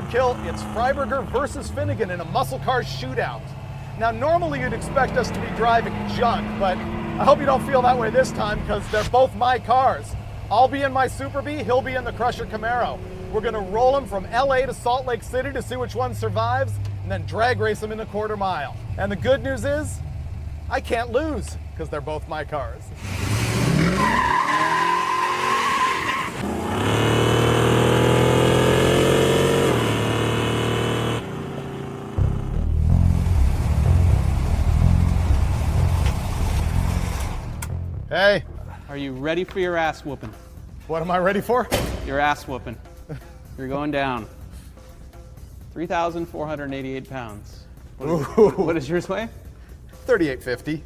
Roadkill. It's Freiburger versus Finnegan in a muscle car shootout. Now, normally you'd expect us to be driving junk, but I hope you don't feel that way this time because they're both my cars. I'll be in my Super B, he'll be in the Crusher Camaro. We're gonna roll him from LA to Salt Lake City to see which one survives, and then drag race him in a quarter mile. And the good news is, I can't lose, because they're both my cars. Hey. Are you ready for your ass whooping? What am I ready for? Your ass whooping. You're going down. 3,488 pounds. What does yours weigh? 3850.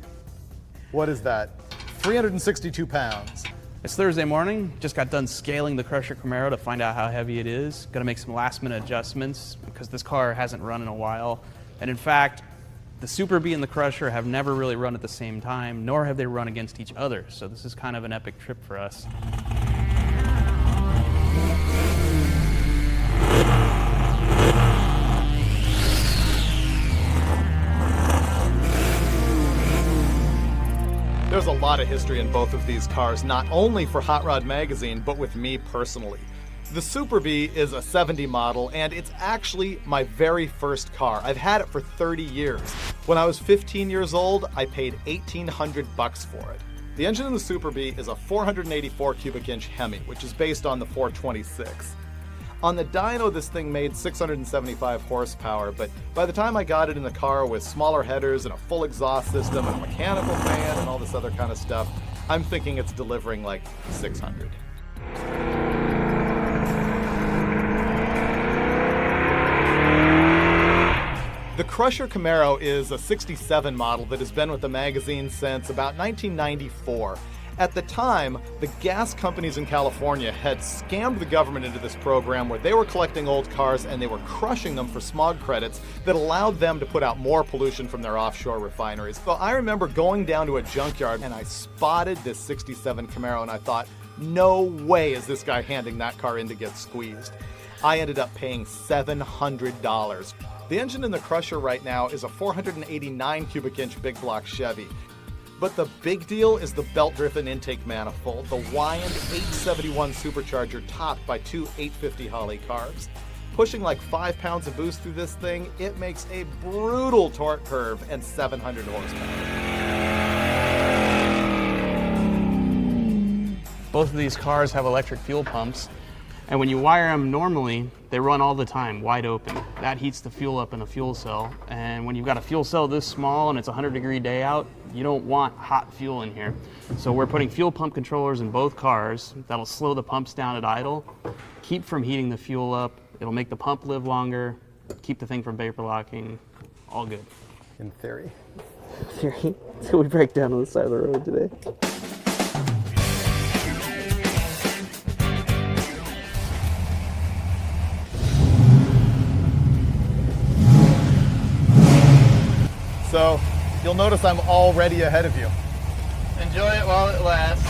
What is that? 362 pounds. It's Thursday morning. Just got done scaling the Crusher Camaro to find out how heavy it is. Gonna make some last minute adjustments because this car hasn't run in a while. And in fact, the Super B and the Crusher have never really run at the same time, nor have they run against each other. So this is kind of an epic trip for us. There's a lot of history in both of these cars, not only for Hot Rod Magazine, but with me personally. The Super B is a 70 model, and it's actually my very first car. I've had it for 30 years. When I was 15 years old, I paid $1,800 for it. The engine in the Super B is a 484 cubic inch Hemi, which is based on the 426. On the dyno, this thing made 675 horsepower, but by the time I got it in the car with smaller headers and a full exhaust system and a mechanical fan and all this other kind of stuff, I'm thinking it's delivering like 600. The Crusher Camaro is a 67 model that has been with the magazine since about 1994. At the time, the gas companies in California had scammed the government into this program where they were collecting old cars and they were crushing them for smog credits that allowed them to put out more pollution from their offshore refineries. So I remember going down to a junkyard and I spotted this 67 Camaro and I thought, no way is this guy handing that car in to get squeezed. I ended up paying $700. The engine in the Crusher right now is a 489 cubic inch big block Chevy. But the big deal is the belt-driven intake manifold, the Wyand 871 supercharger topped by two 850 Holley carbs. Pushing like 5 pounds of boost through this thing, it makes a brutal torque curve and 700 horsepower. Both of these cars have electric fuel pumps, and when you wire them normally, they run all the time, wide open. That heats the fuel up in a fuel cell, and when you've got a fuel cell this small and it's a 100-degree day out, you don't want hot fuel in here. So we're putting fuel pump controllers in both cars that'll slow the pumps down at idle, keep from heating the fuel up, it'll make the pump live longer, keep the thing from vapor locking, all good. In theory. Theory? So we break down on the side of the road today. So, you'll notice I'm already ahead of you. Enjoy it while it lasts.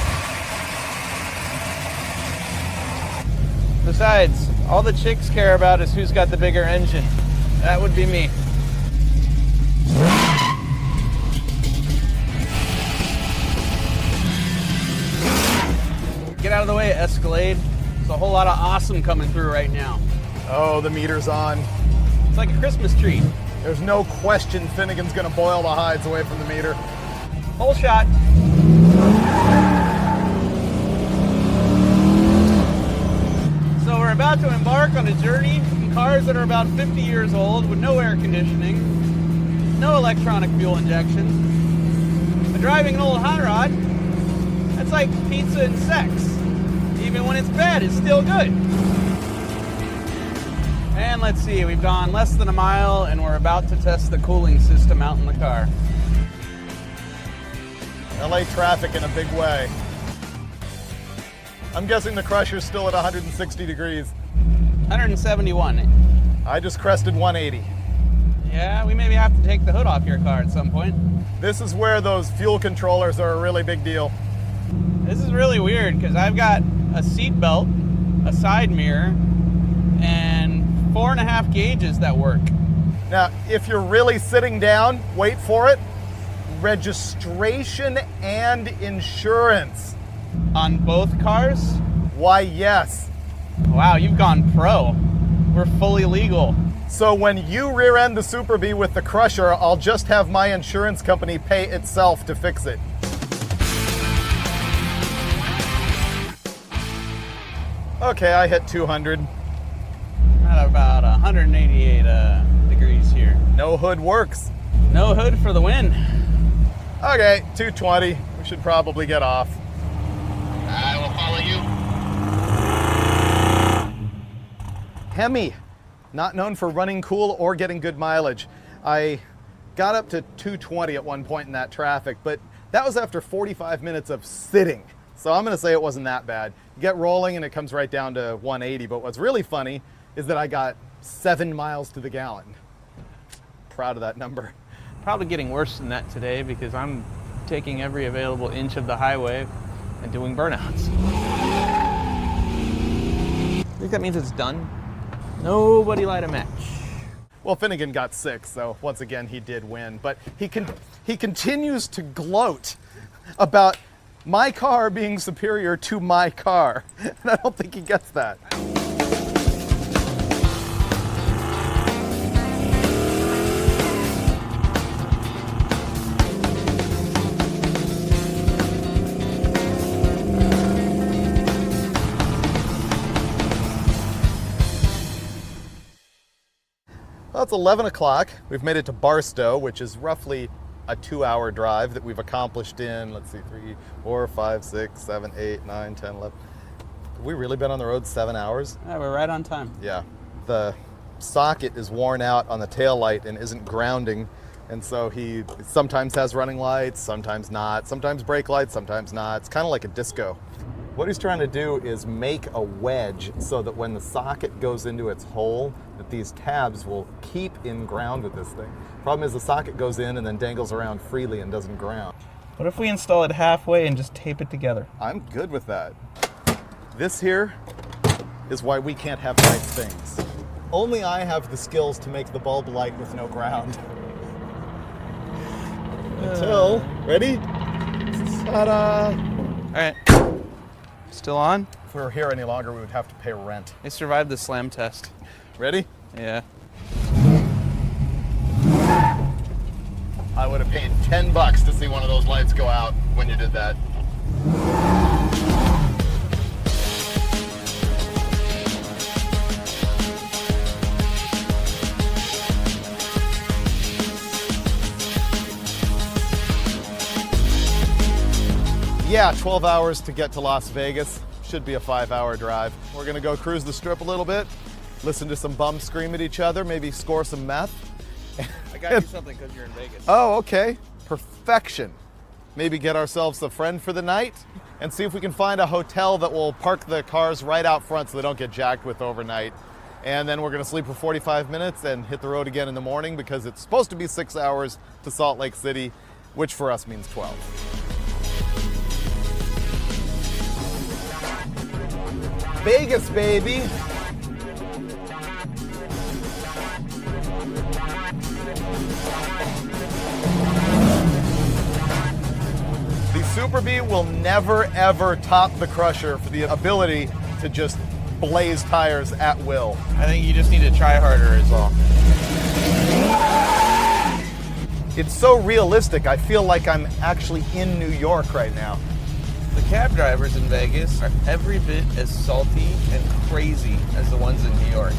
Besides, all the chicks care about is who's got the bigger engine. That would be me. Get out of the way, Escalade. There's a whole lot of awesome coming through right now. Oh, the meter's on. It's like a Christmas tree. There's no question Finnegan's gonna boil the hides away from the meter. Whole shot. So we're about to embark on a journey in cars that are about 50 years old with no air conditioning, no electronic fuel injection. But driving an old hot rod, that's like pizza and sex. Even when it's bad, it's still good. And let's see, we've gone less than a mile and we're about to test the cooling system out in the car. LA traffic in a big way. I'm guessing the Crusher's still at 160 degrees. 171. I just crested 180. Yeah, we maybe have to take the hood off your car at some point. This is where those fuel controllers are a really big deal. This is really weird because I've got a seat belt, a side mirror, and 4.5 gauges that work. Now, if you're really sitting down, wait for it, registration and insurance. On both cars? Why, yes. Wow, you've gone pro. We're fully legal. So when you rear end the Super Bee with the Crusher, I'll just have my insurance company pay itself to fix it. Okay, I hit 200. At about 188 degrees here. No hood works. No hood for the win. Okay, 220. We should probably get off. I will follow you. Hemi, not known for running cool or getting good mileage. I got up to 220 at one point in that traffic, but that was after 45 minutes of sitting. So I'm gonna say it wasn't that bad. Get rolling and it comes right down to 180, but what's really funny is that I got 7 miles to the gallon. Proud of that number. Probably getting worse than that today because I'm taking every available inch of the highway and doing burnouts. I think that means it's done. Nobody light a match. Well, Finnegan got 6, so once again he did win. But he continues to gloat about my car being superior to my car. And I don't think he gets that. Well, it's 11 o'clock. We've made it to Barstow, which is roughly a 2-hour drive that we've accomplished in, let's see, 3, 4, 5, 6, 7, 8, 9, 10, 11. Have we really been on the road 7 hours? Yeah, we're right on time. Yeah. The socket is worn out on the taillight and isn't grounding, and so he sometimes has running lights, sometimes not, sometimes brake lights, sometimes not. It's kind of like a disco. What he's trying to do is make a wedge so that when the socket goes into its hole, that these tabs will keep in ground with this thing. Problem is the socket goes in and then dangles around freely and doesn't ground. What if we install it halfway and just tape it together? I'm good with that. This here is why we can't have nice things. Only I have the skills to make the bulb light with no ground. Until, ready? Ta-da! All right. Still on? If we were here any longer, we would have to pay rent. I survived the slam test. Ready? Yeah. I would have paid $10 to see one of those lights go out when you did that. Yeah, 12 hours to get to Las Vegas. Should be a 5-hour drive. We're gonna go cruise the strip a little bit, listen to some bums scream at each other, maybe score some meth. I got you something because you're in Vegas. Oh, okay. Perfection. Maybe get ourselves a friend for the night and see if we can find a hotel that will park the cars right out front so they don't get jacked with overnight. And then we're gonna sleep for 45 minutes and hit the road again in the morning because it's supposed to be 6 hours to Salt Lake City, which for us means 12. Vegas, baby. The Super Bee will never, ever top the Crusher for the ability to just blaze tires at will. I think you just need to try harder is all. It's so realistic, I feel like I'm actually in New York right now. The cab drivers in Vegas are every bit as salty and crazy as the ones in New York.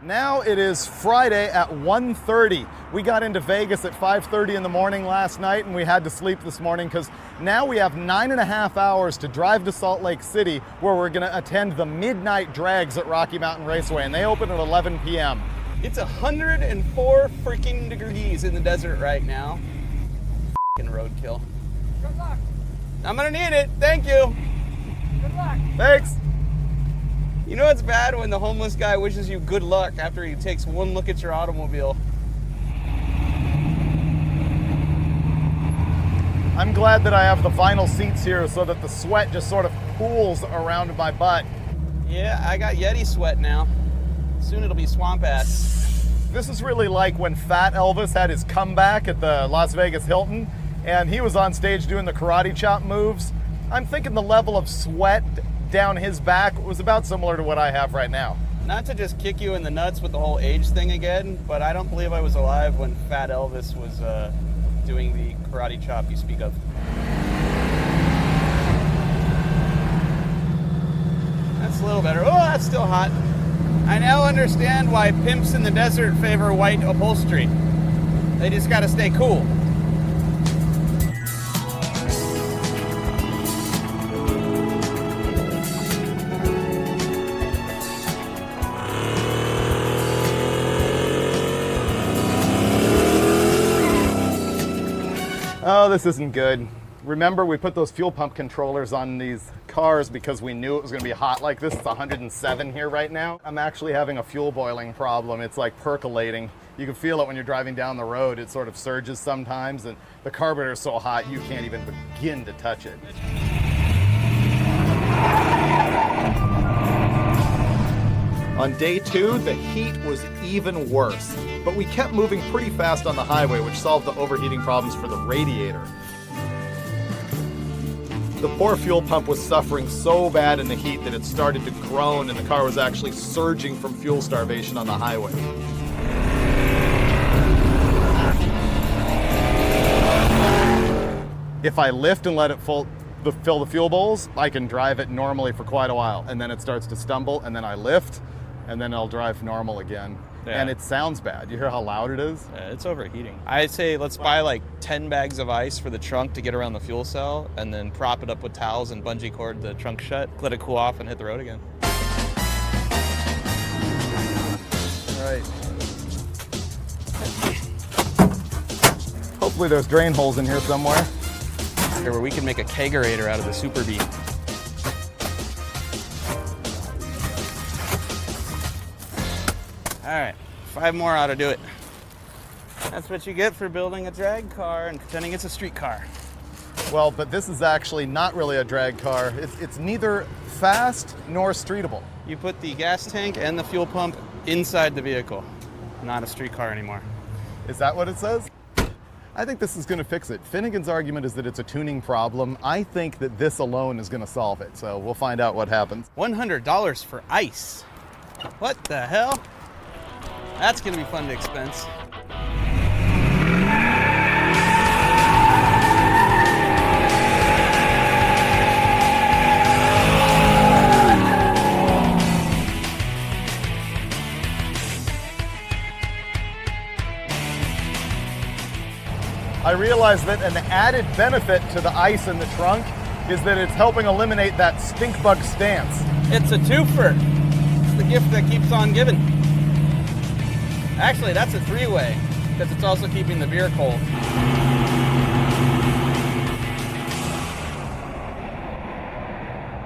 Now it is Friday at 1:30. We got into Vegas at 5:30 in the morning last night and we had to sleep this morning because now we have 9.5 hours to drive to Salt Lake City where we're gonna attend the midnight drags at Rocky Mountain Raceway and they open at 11 p.m. It's 104 freaking degrees in the desert right now. Roadkill. Good luck. I'm gonna need it. Thank you. Good luck. Thanks. You know it's bad when the homeless guy wishes you good luck after he takes one look at your automobile. I'm glad that I have the vinyl seats here so that the sweat just sort of pools around my butt. Yeah, I got Yeti sweat now. Soon it'll be swamp ass. This is really like when Fat Elvis had his comeback at the Las Vegas Hilton, and he was on stage doing the karate chop moves. I'm thinking the level of sweat down his back was about similar to what I have right now. Not to just kick you in the nuts with the whole age thing again, but I don't believe I was alive when Fat Elvis was doing the karate chop you speak of. That's a little better. Oh, that's still hot. I now understand why pimps in the desert favor white upholstery. They just gotta stay cool. Oh, this isn't good. Remember, we put those fuel pump controllers on these cars because we knew it was gonna be hot like this. It's 107 here right now. I'm actually having a fuel boiling problem. It's like percolating. You can feel it when you're driving down the road. It sort of surges sometimes, and the carburetor is so hot you can't even begin to touch it. On day 2, the heat was even worse, but we kept moving pretty fast on the highway, which solved the overheating problems for the radiator. The poor fuel pump was suffering so bad in the heat that it started to groan, and the car was actually surging from fuel starvation on the highway. If I lift and let it fill the fuel bowls, I can drive it normally for quite a while, and then it starts to stumble, and then I lift, and then I'll drive normal again. Yeah. And it sounds bad. You hear how loud it is? Yeah, it's overheating. I'd say let's buy like 10 bags of ice for the trunk to get around the fuel cell, and then prop it up with towels and bungee cord the trunk shut, let it cool off, and hit the road again. All right. Hopefully there's drain holes in here somewhere. Here where we can make a kegerator out of the Super Bee. All right, 5 more ought to do it. That's what you get for building a drag car and pretending it's a street car. Well, but this is actually not really a drag car. It's neither fast nor streetable. You put the gas tank and the fuel pump inside the vehicle. Not a street car anymore. Is that what it says? I think this is going to fix it. Finnegan's argument is that it's a tuning problem. I think that this alone is going to solve it, so we'll find out what happens. $100 for ice. What the hell? That's going to be fun to expense. I realize that an added benefit to the ice in the trunk is that it's helping eliminate that stink bug stance. It's a twofer. It's the gift that keeps on giving. Actually, that's a 3-way, because it's also keeping the beer cold.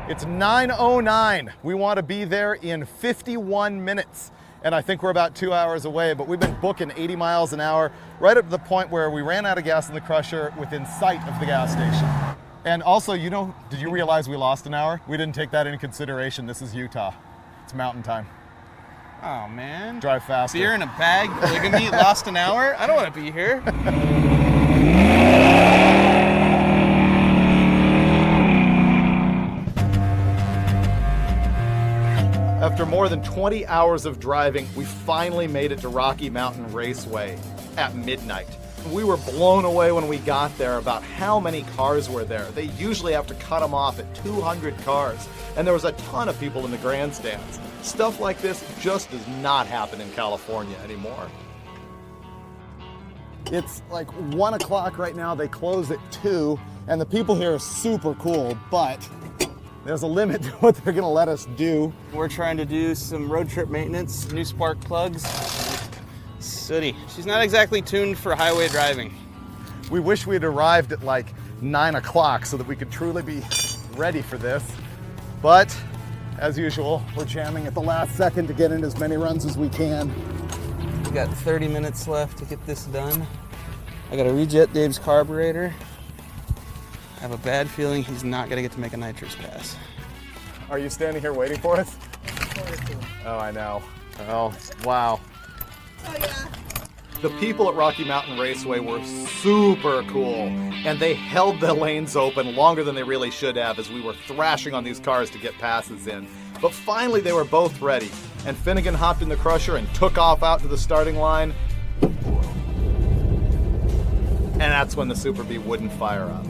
It's 9:09. We want to be there in 51 minutes. And I think we're about 2 hours away, but we've been booking 80 miles an hour, right up to the point where we ran out of gas in the Crusher within sight of the gas station. And also, you know, did you realize we lost an hour? We didn't take that into consideration. This is Utah. It's mountain time. Oh, man. Drive faster. Beer in a bag, polygamy, lost an hour? I don't want to be here. After more than 20 hours of driving, we finally made it to Rocky Mountain Raceway at midnight. We were blown away when we got there about how many cars were there. They usually have to cut them off at 200 cars, and there was a ton of people in the grandstands. Stuff like this just does not happen in California anymore. It's like 1 o'clock right now. They close at 2, and the people here are super cool, but there's a limit to what they're gonna let us do. We're trying to do some road trip maintenance, new spark plugs. Sooty. She's not exactly tuned for highway driving. We wish we'd arrived at like 9 o'clock so that we could truly be ready for this. But as usual, we're jamming at the last second to get in as many runs as we can. We got 30 minutes left to get this done. I gotta rejet Dave's carburetor. I have a bad feeling he's not gonna get to make a nitrous pass. Are you standing here waiting for us? Oh, I know. Oh, wow. Oh, yeah. The people at Rocky Mountain Raceway were super cool, and they held the lanes open longer than they really should have as we were thrashing on these cars to get passes in. But finally they were both ready, and Finnegan hopped in the Crusher and took off out to the starting line. And that's when the Super Bee wouldn't fire up.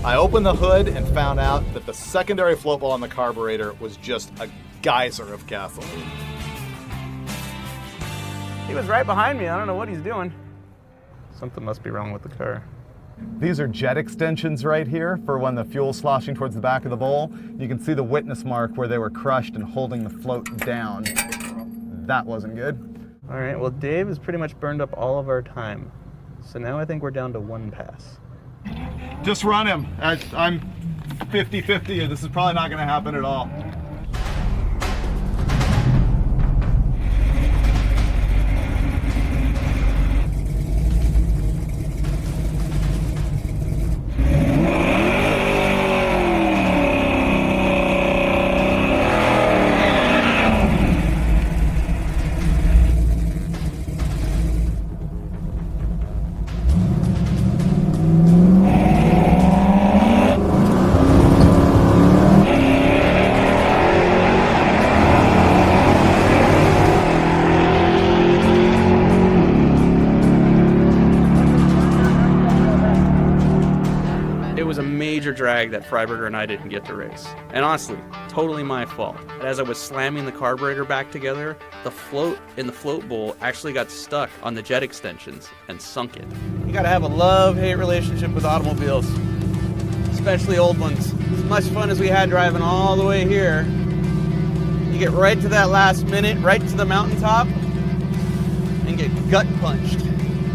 I opened the hood and found out that the secondary float ball on the carburetor was just a geyser of gasoline. He was right behind me. I don't know what he's doing. Something must be wrong with the car. These are jet extensions right here for when the fuel's sloshing towards the back of the bowl. You can see the witness mark where they were crushed and holding the float down. That wasn't good. All right, well, Dave has pretty much burned up all of our time. So now I think we're down to one pass. Just run him. I'm 50-50. This is probably not going to happen at all. Drag that Freiburger and I didn't get to race. And honestly, totally my fault. As I was slamming the carburetor back together, the float in the float bowl actually got stuck on the jet extensions and sunk it. You gotta have a love-hate relationship with automobiles, especially old ones. As much fun as we had driving all the way here, you get right to that last minute, right to the mountaintop, and get gut punched.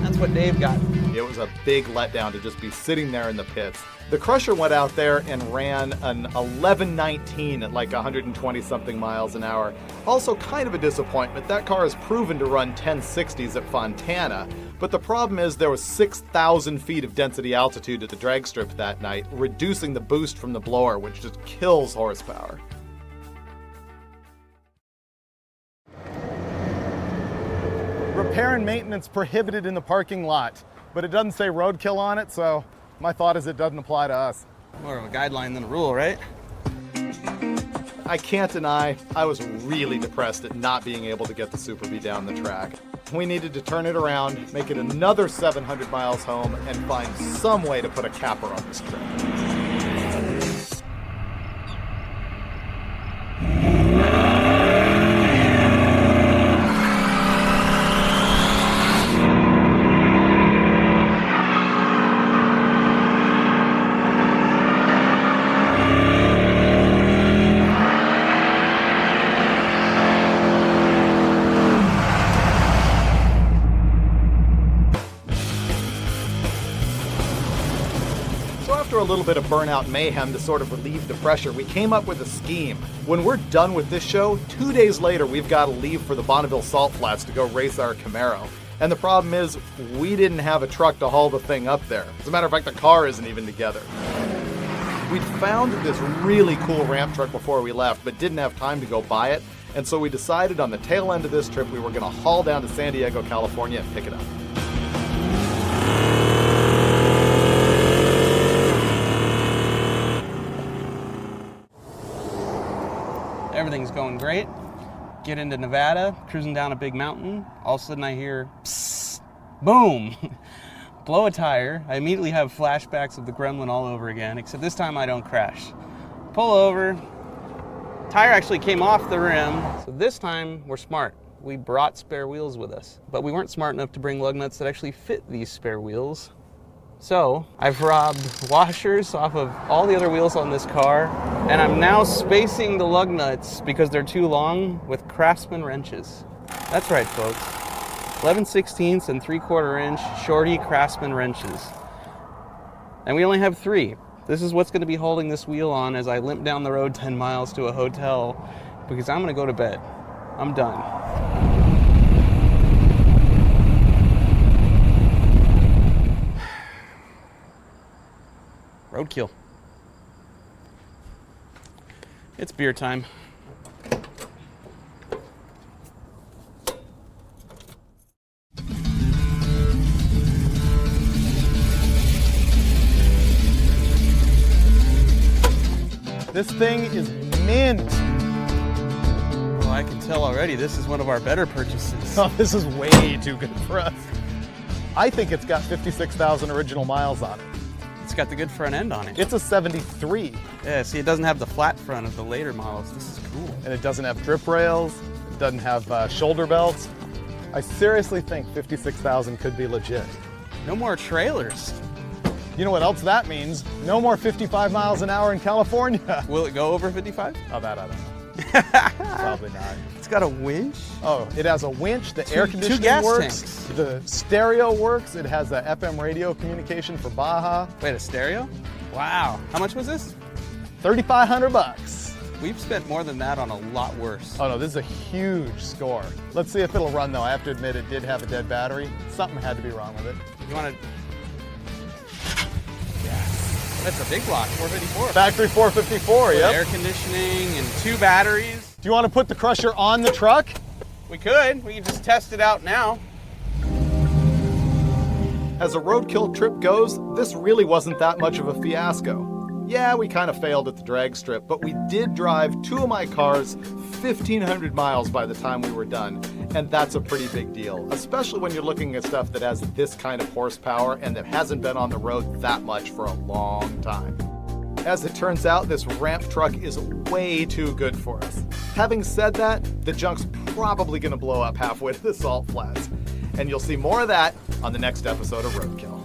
That's what Dave got. It was a big letdown to just be sitting there in the pits. The Crusher went out there and ran an 11:19 at like 120-something miles an hour. Also kind of a disappointment. That car is proven to run 1060s at Fontana, but the problem is there was 6,000 feet of density altitude at the drag strip that night, reducing the boost from the blower, which just kills horsepower. Repair and maintenance prohibited in the parking lot, but it doesn't say roadkill on it, so my thought is it doesn't apply to us. More of a guideline than a rule, right? I can't deny I was really depressed at not being able to get the Super Bee down the track. We needed to turn it around, make it another 700 miles home, and find some way to put a capper on this trip. After a little bit of burnout mayhem to sort of relieve the pressure, we came up with a scheme. When we're done with this show, 2 days later we've got to leave for the Bonneville Salt Flats to go race our Camaro. And the problem is, we didn't have a truck to haul the thing up there. As a matter of fact, the car isn't even together. We'd found this really cool ramp truck before we left, but didn't have time to go buy it. And so we decided on the tail end of this trip we were going to haul down to San Diego, California and pick it up. Everything's going great. Get into Nevada, cruising down a big mountain. All of a sudden I hear, psst, boom, blow a tire. I immediately have flashbacks of the Gremlin all over again, except this time I don't crash. Pull over. Tire actually came off the rim. So this time we're smart. We brought spare wheels with us, but we weren't smart enough to bring lug nuts that actually fit these spare wheels. So I've robbed washers off of all the other wheels on this car, and I'm now spacing the lug nuts because they're too long with Craftsman wrenches. That's right, folks. 11/16 and 3/4 inch shorty Craftsman wrenches. And we only have 3. This is what's going to be holding this wheel on as I limp down the road 10 miles to a hotel because I'm going to go to bed. I'm done. Roadkill. It's beer time. This thing is mint. Well, I can tell already this is one of our better purchases. Oh, this is way too good for us. I think it's got 56,000 original miles on it. It's got the good front end on it. It's a 73. Yeah, see, it doesn't have the flat front of the later models. This is cool. And it doesn't have drip rails. It doesn't have shoulder belts. I seriously think 56,000 could be legit. No more trailers. You know what else that means? No more 55 miles an hour in California. Will it go over 55? Oh, that I don't know. Probably not. It's got a winch. Oh, it has a winch. The air Two conditioning gas works. tanks. The stereo works. It has a FM radio communication for Baja. Wait, a stereo? Wow. How much was this? $3,500. We've spent more than that on a lot worse. Oh no, this is a huge score. Let's see if it'll run though. I have to admit it did have a dead battery. Something had to be wrong with it. You want to... That's a big block, 454. Factory 454, With yep. air conditioning and 2 batteries. Do you want to put the Crusher on the truck? We could. We can just test it out now. As a roadkill trip goes, this really wasn't that much of a fiasco. Yeah, we kind of failed at the drag strip, but we did drive 2 of my cars 1,500 miles by the time we were done, and that's a pretty big deal, especially when you're looking at stuff that has this kind of horsepower and that hasn't been on the road that much for a long time. As it turns out, this ramp truck is way too good for us. Having said that, the junk's probably going to blow up halfway to the salt flats, and you'll see more of that on the next episode of Roadkill.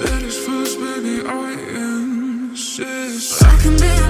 Ladies first, baby, I insist. I can be